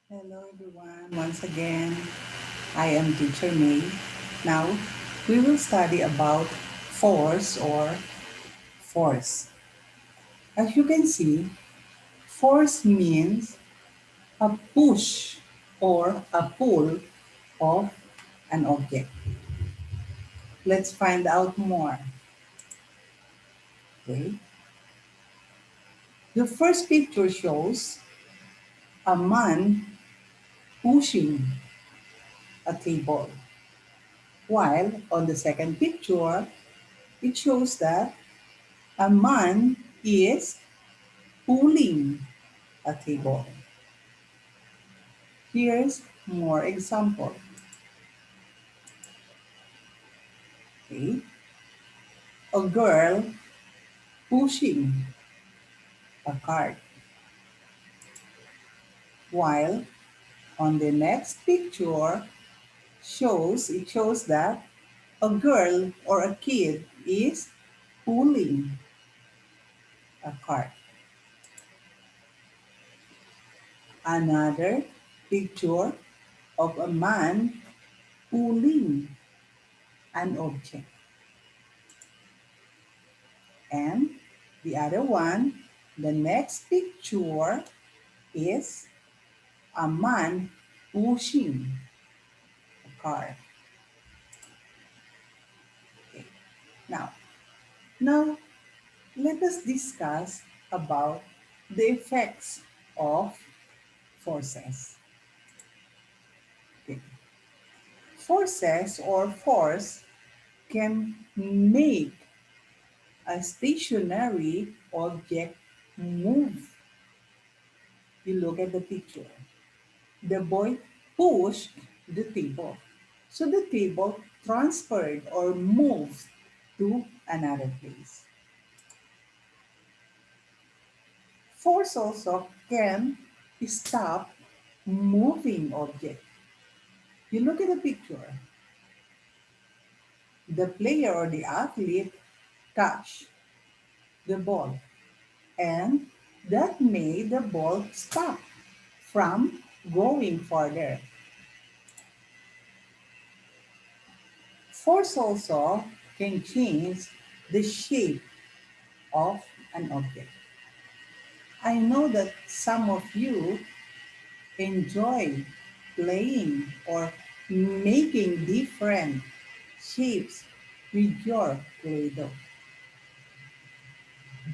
Hello everyone, once again, I am Teacher May. Now, we will study about force or force. As you can see, force means a push or a pull of an object. Let's find out more. Okay. The first picture shows a man pushing a table, while on the second picture, it shows that a man is pulling a table. Here's more example. Okay. A girl pushing a cart, while on the next picture it shows that a girl or a kid is pulling a cart. Another picture of a man pulling an object. And the other one, the next picture is a man pushing a car. Okay. Now, now let us discuss about the effects of forces. Okay. Forces or force can make a stationary object move. You look at the picture. The boy pushed the table. So the table transferred or moved to another place. Force also can stop moving object. You look at the picture. The player or the athlete touch the ball and that made the ball stop from going further. Force also can change the shape of an object. I know that some of you enjoy playing or making different shapes with your Play-Doh.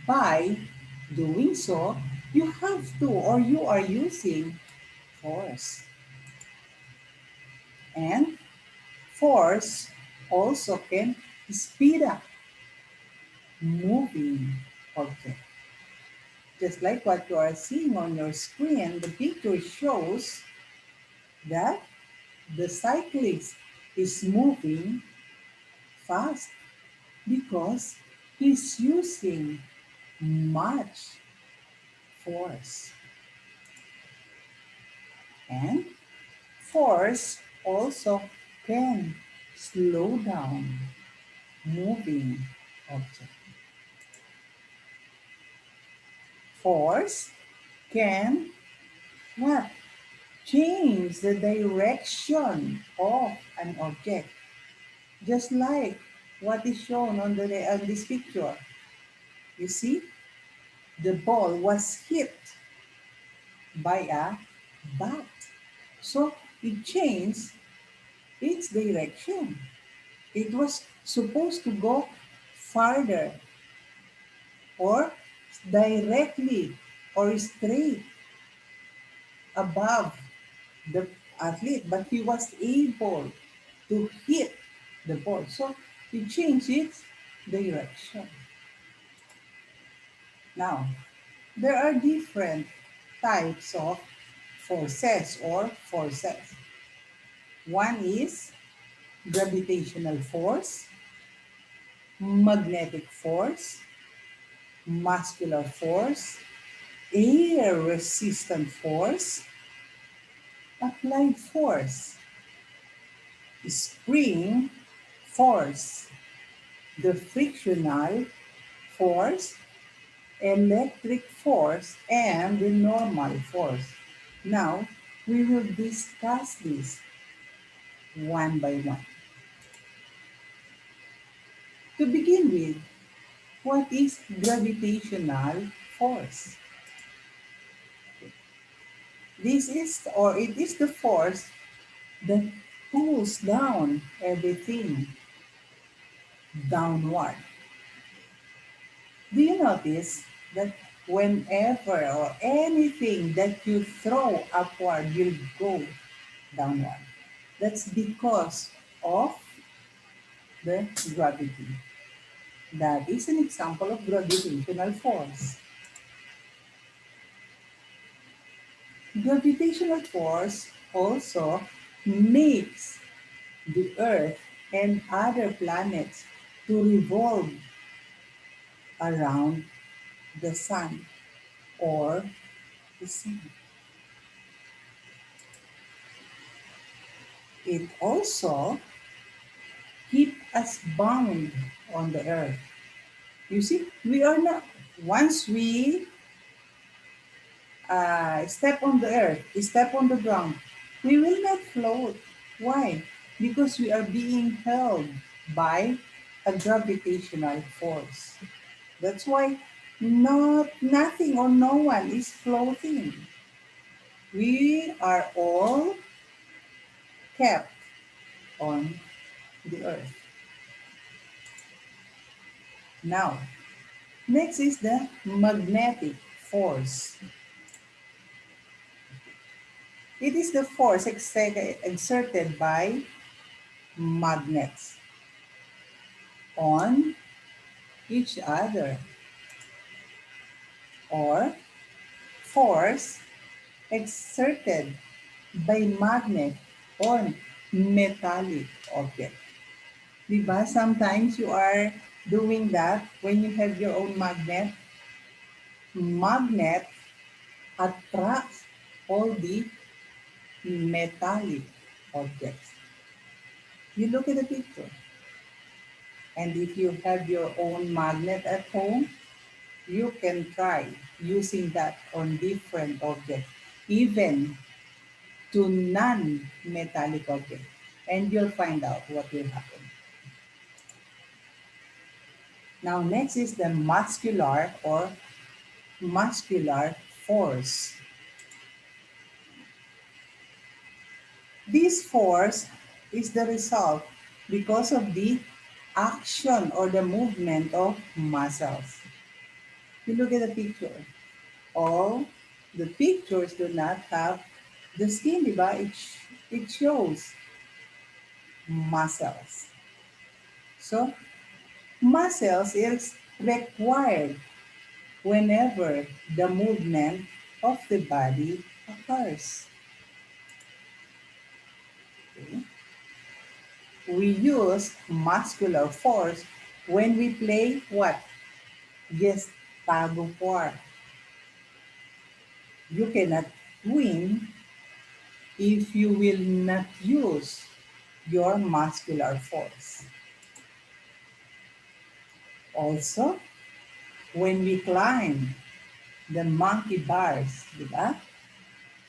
By doing so, you have to or you are using force. And force also can speed up moving object. Just like what you are seeing on your screen, the picture shows that the cyclist is moving fast because he's using much force. And force also can slow down moving object. Force can what? Change the direction of an object. Just like what is shown on this picture. You see, the ball was hit by a bat. So it changed its direction. It was supposed to go farther or directly or straight above the athlete, but he was able to hit the ball. So it changed its direction. Now, there are different types of forces or forces. One is gravitational force, magnetic force, muscular force, air resistant force, applied force, spring force, the frictional force, electric force, and the normal force. Now, We will discuss this one by one. To begin with, what is gravitational force? This is, or it is the force that pulls down everything downward. Do you notice that whenever or anything that you throw upward will go downward? That's because of the gravity. That is an example of gravitational force. Gravitational force also makes the Earth and other planets to revolve around the sun or the sun. It also keep us bound on the earth. You see, we are not, once we step on the earth, step on the ground, we will not float. Why? Because we are being held by a gravitational force. That's why nothing or no one is floating. We are all kept on the earth. Now, next is the magnetic force. It is the force exerted by magnets on each other, or force exerted by magnet on metallic object. Diba? Sometimes you are doing that when you have your own magnet. Magnet attracts all the metallic objects. You look at the picture, and if you have your own magnet at home, you can try using that on different objects, even to non-metallic objects, and you'll find out what will happen. Now, next is the muscular force. This force is the result because of the action or the movement of muscles. You look at the picture. All the pictures do not have the skin, diba? It shows muscles. So, muscles is required whenever the movement of the body occurs. Okay? We use muscular force when we play what? Yes, tug of war. You cannot win if you will not use your muscular force. Also, when we climb the monkey bars, diba?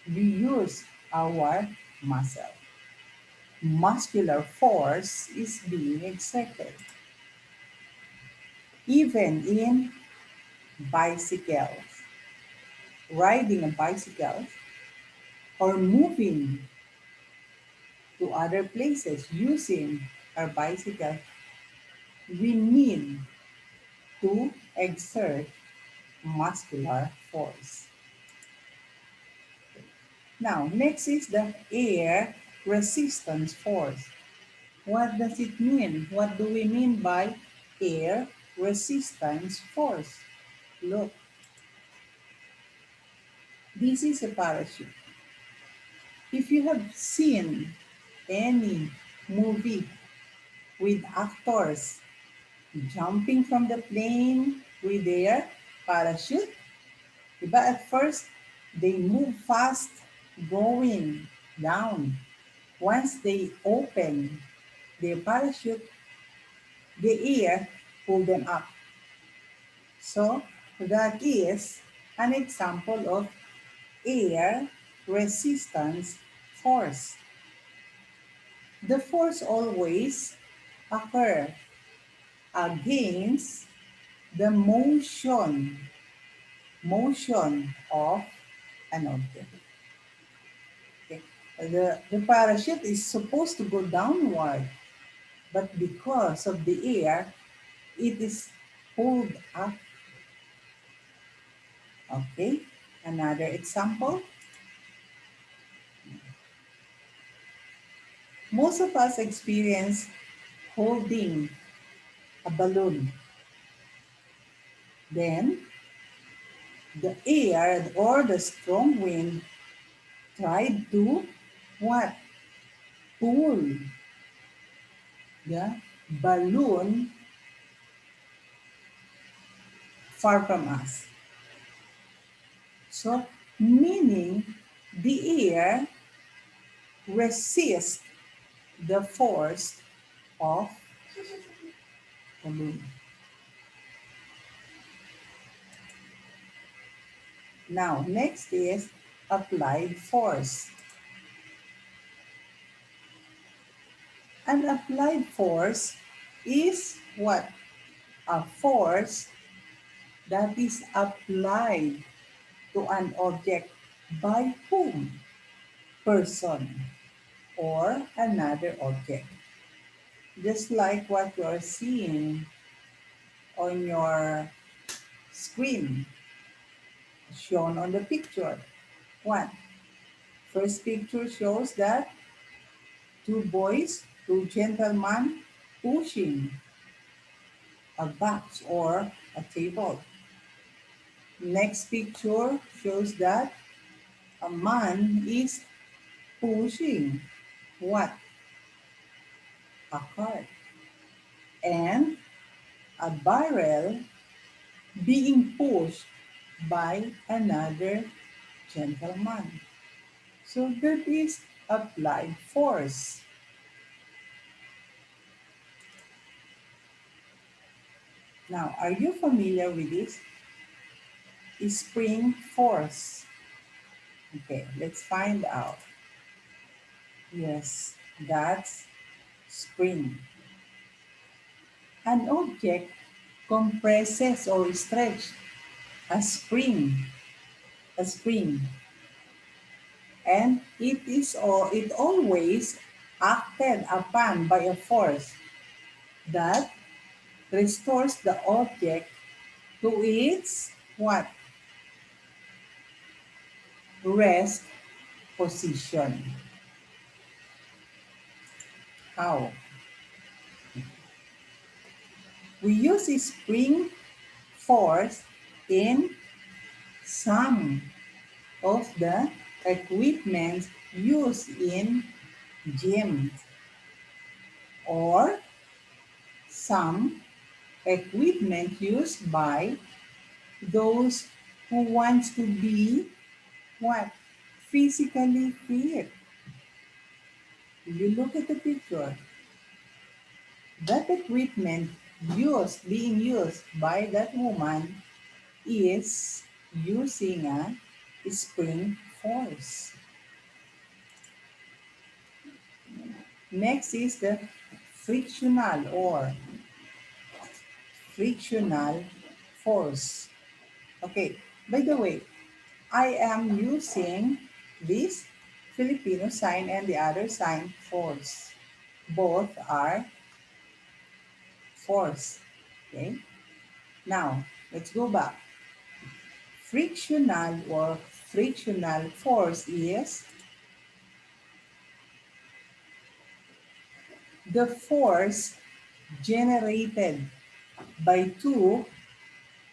We use our muscle. Muscular force is being exerted. Even in bicycles, riding a bicycle or moving to other places using our bicycle, we need to exert muscular force. Now, next is the air resistance force. What does it mean? What do we mean by air resistance force? Look, this is a parachute. If you have seen any movie with actors jumping from the plane with their parachute, diba at first they move fast going down. Once they open their parachute, the air pull them up. So that is an example of air resistance force. The force always occur against the motion of an object. Okay. The parachute is supposed to go downward, but because of the air, it is pulled up. Okay. Another example. Most of us experience holding a balloon. Then the air or the strong wind tried to what? Pull the balloon far from us. So, meaning the air resists the force of the balloon. Now, next is applied force. An applied force is what? A force that is applied to an object by whom? Person or another object. Just like what you're seeing on your screen shown on the picture. One, first picture shows that two boys, two gentlemen pushing a box or a table. Next picture shows that a man is pushing what? A cart. And a barrel being pushed by another gentleman. So that is applied force. Now, are you familiar with this? Spring force. Okay, let's find out. Yes, that's spring. An object compresses or stretches a spring, and it always acted upon by a force that restores the object to its what? Rest position. How? We use spring force in some of the equipment used in gym or some equipment used by those who wants to be what? Physically fit. You look at the picture. That equipment being used by that woman is using a spring force. Next is the frictional or frictional force. Okay, by the way, I am using this Filipino sign and the other sign force. Both are force. Okay, now let's go back. Frictional or frictional force is the force generated by two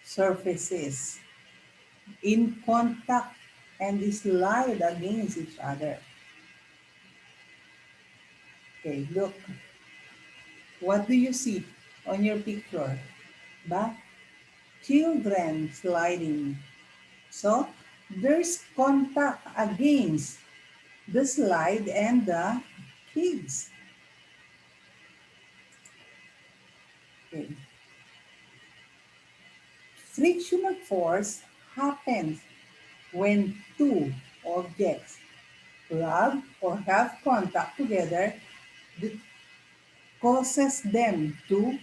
surfaces in contact and slide against each other. Okay, look. What do you see on your picture? Ba? Children sliding. So, there's contact against the slide and the kids. Okay. Frictional force happens when two objects rub, or have contact together that causes them to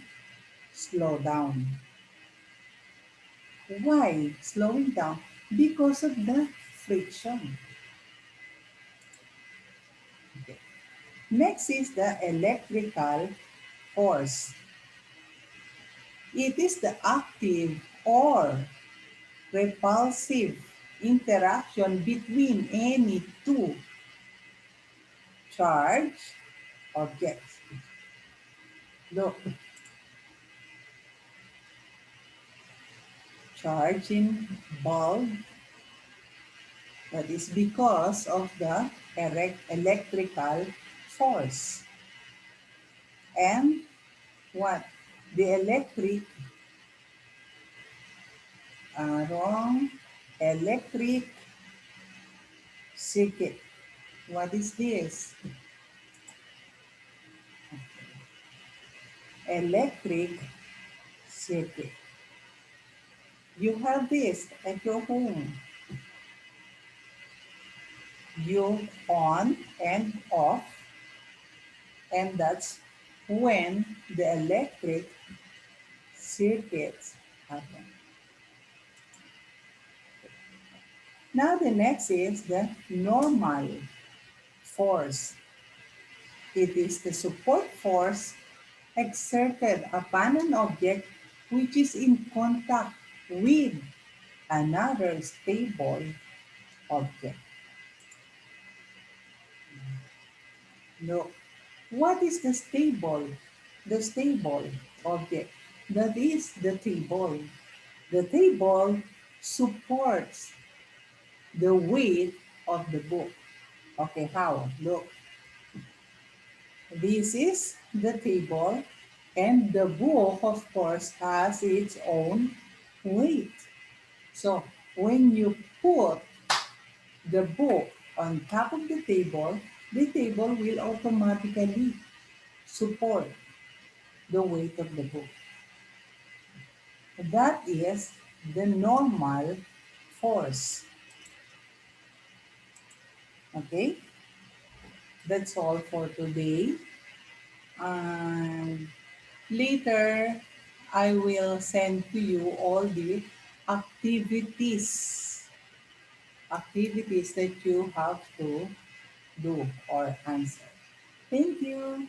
slow down. Why slowing down? Because of the friction. Okay. Next is the electrical force. It is the active or repulsive interaction between any two charged objects. Look, charge in bulb, that is because of the electrical force. And what? The wrong, electric circuit. What is this? Electric circuit. You have this at your home. You on and off, and that's when the electric circuits happen. Now the next is the normal force. It is the support force exerted upon an object which is in contact with another stable object. Look, what is the stable? The stable object. That is the table. The table supports the weight of the book. Okay, how? Look, this is the table, and the book, of course, has its own weight. So when you put the book on top of the table will automatically support the weight of the book. That is the normal force. Okay, that's all for today. And later, I will send to you all the activities, activities that you have to do or answer. Thank you.